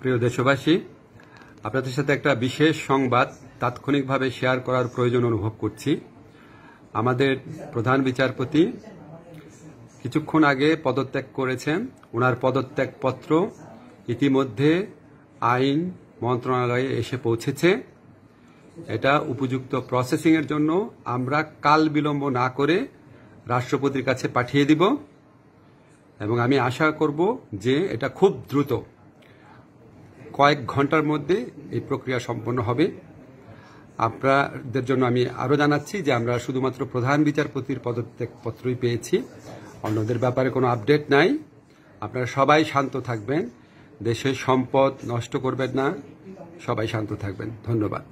প্রিয় দেশবাসী, আপনাদের সাথে একটা বিশেষ সংবাদ তাৎক্ষণিকভাবে শেয়ার করার প্রয়োজন অনুভব করছি। আমাদের প্রধান বিচারপতি কিছুক্ষণ আগে পদত্যাগ করেছেন। ওনার পদত্যাগপত্র ইতিমধ্যে আইন মন্ত্রণালয়ে এসে পৌঁছেছে। এটা উপযুক্ত প্রসেসিং এর জন্য আমরা কাল বিলম্ব না করে রাষ্ট্রপতির কাছে পাঠিয়ে দিব এবং আমি আশা করব যে এটা খুব দ্রুত কয়েক ঘন্টার মধ্যে এই প্রক্রিয়া সম্পন্ন হবে। আপনাদের জন্য আমি আরো জানাচ্ছি যে আমরা শুধুমাত্র প্রধান বিচারপতির পদত্যাগপত্রই পেয়েছি, অন্যদের ব্যাপারে কোনো আপডেট নাই। আপনারা সবাই শান্ত থাকবেন, দেশের সম্পদ নষ্ট করবেন না, সবাই শান্ত থাকবেন। ধন্যবাদ।